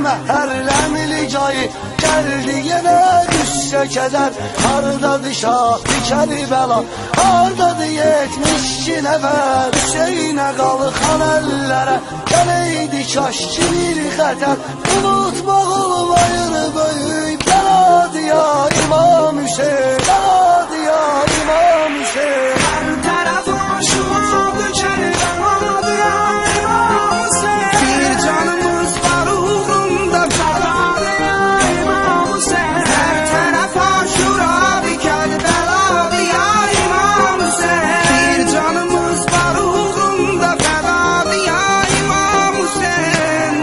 məhərləmli cayı gəldi yenə qüssə kədər. Hardadır Şah-ı Kərbəla, hardadır 72 nəfər. Hüseynə qalxan əllərə gələydi kaş ki bir xətər. Unutmaq olmayır böyük bəladı ya İmam Hüseyin, bəladı ya İmam Hüseyin. Hər tərəf aşıqdır Kərbəladı ya İmam Hüseyin. Bir canımız var uğrunda fədadır ya İmam Hüseyin. Hər tərəf aşıqdır Kərbəladı ya İmam Hüseyin. Bir canımız var uğrunda fədadır ya İmam Hüseyin.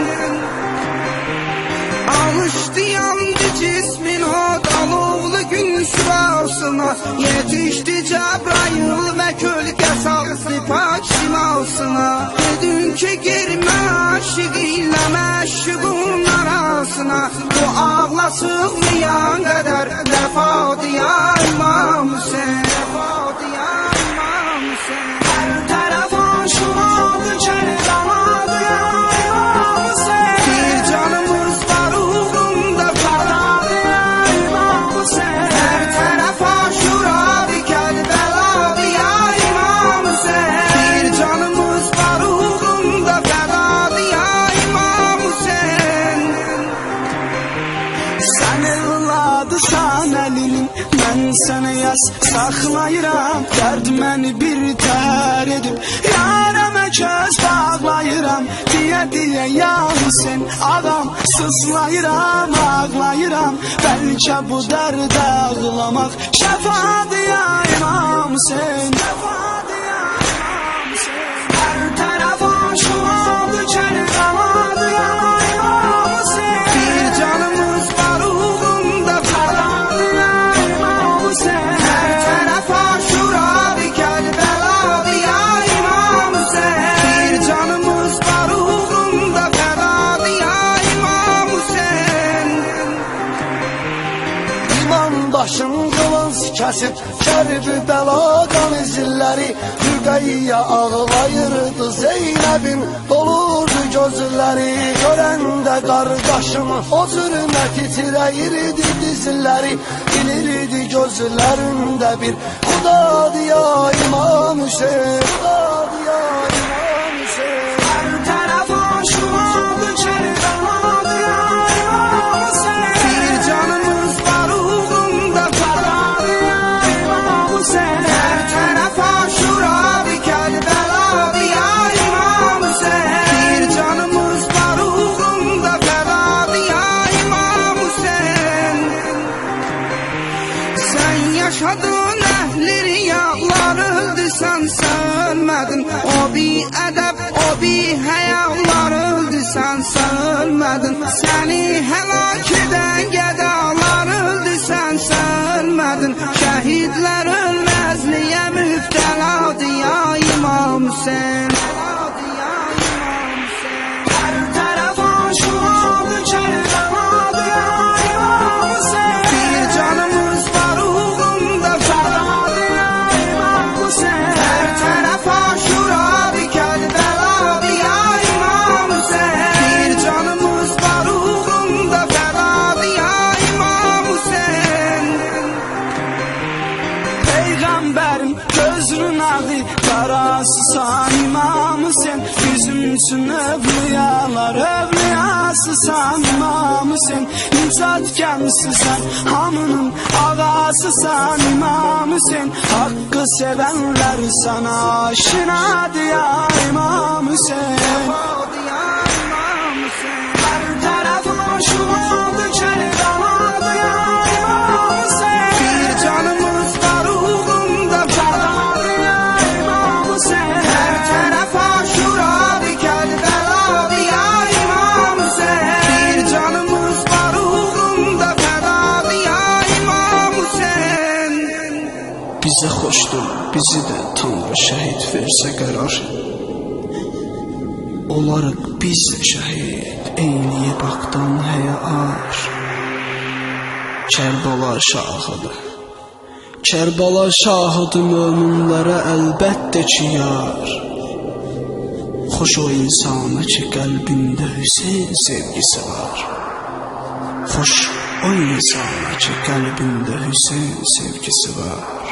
Alışdı yandı cismin o dalıqlı gün şurasına. Yetişdi Cəbrayıl və kölgə saldı pak simasına. Dedin ki girmə aşıq ilə məşuqun arasına. Bu ağla sığmayan qədər vəfadı ya İmam Hüseyin, vəfadı ya İmam Hüseyin. Hər tərəf aşıqdır Kərbəladı ya İmam Hüseyin. Bir canımız var uğrunda fədadır ya İmam Hüseyin. Hər tərəf aşıqdır Kərbəladı ya İmam Hüseyin. Bir canımız var uğrunda fədadır ya İmam Hüseyin. Sən evladısan əlinin, mən sənə yaz saxlayıram. Dərd məni bir tər edib, yarama köz bağlayıram. Deyə ya Hüseyin ağam, sızlayıram, ağlayıram. Bəlkə bu dərdə ağlamaq şəfadır ya İmam Hüseyin, şəfadır ya İmam Hüseyin. Hər tərəf aşıqdır Kərbəladı ya İmam Hüseyin. Bir canımız var uğrunda fədadır ya İmam Hüseyin. Hər tərəf aşıqdır Kərbəladı ya İmam Hüseyin. Bir canımız var uğrunda fədadır ya İmam Hüseyin. İmam başın qılınc kəsib Kərbəladan izləri. Rüqəyyə ağlayırdı Zeynəbin, dolurdu gözləri. Görəndə qardaşımı o cürmə titrəyirdi dizləri. Bilirdi gözlərində bir xudadır ya İmam Hüseyin, xudadır ya İmam Hüseyin. Hər tərəf aşıqdır Kərbəladı ya İmam Hüseyin. Bir canımız var uğrunda fədadır ya İmam Hüseyin. Hər tərəf aşıqdır Kərbəladı ya İmam Hüseyin. Bir canımız var uğrunda fədadır ya İmam Hüseyin. Sən yaşadın əhli riyaqlar, öldürsən sönmədin. O bir ədəb, o bir həyallar, öldürsən sönmədin. Səni həlak edən gədalar, öldürsən sönmədin. Şəhidlər ölməzliyə müftəladır ya İmam Hüseyin. Hər tərəf aşıqdır Kərbəladı ya İmam Hüseyin. Bir canımız var uğrunda fədadır ya İmam Hüseyin. Hər tərəf aşıqdır Kərbəladı ya İmam Hüseyin. Bir canımız var uğrunda fədadır ya İmam Hüseyin. Peyğəmbərim gözünün ağı qarasısan İmam Hüseyin. Bizim üçün övliyalar, övliyasısan İmam Hüseyin. Nicat gəmisisən, hamının ağasısan İmam Hüseyin. Haqqı sevənlər sana aşinadır ya İmam Hüseyin. Hər tərəf aşıqdır Kərbəladı ya İmam Hüseyin. Bir canımız var uğrunda fədadır ya İmam Hüseyin. Hər tərəf aşıqdır Kərbəladı ya İmam Hüseyin. Bir canımız var uğrunda fədadır ya İmam Hüseyin. Bizə xoşdur, bizi də Tanrı şəhid versə qərar. Olarıq biz də şəhid, eyniyə baxdan həyə ar. Kərbəla şahıdır, Kərbəla şahıdır möminlərə əlbəttə ki yar. Xoş o insana ki qəlbində Hüseyn sevgisi var. Xoş o insana ki qəlbində Hüseyn sevgisi var.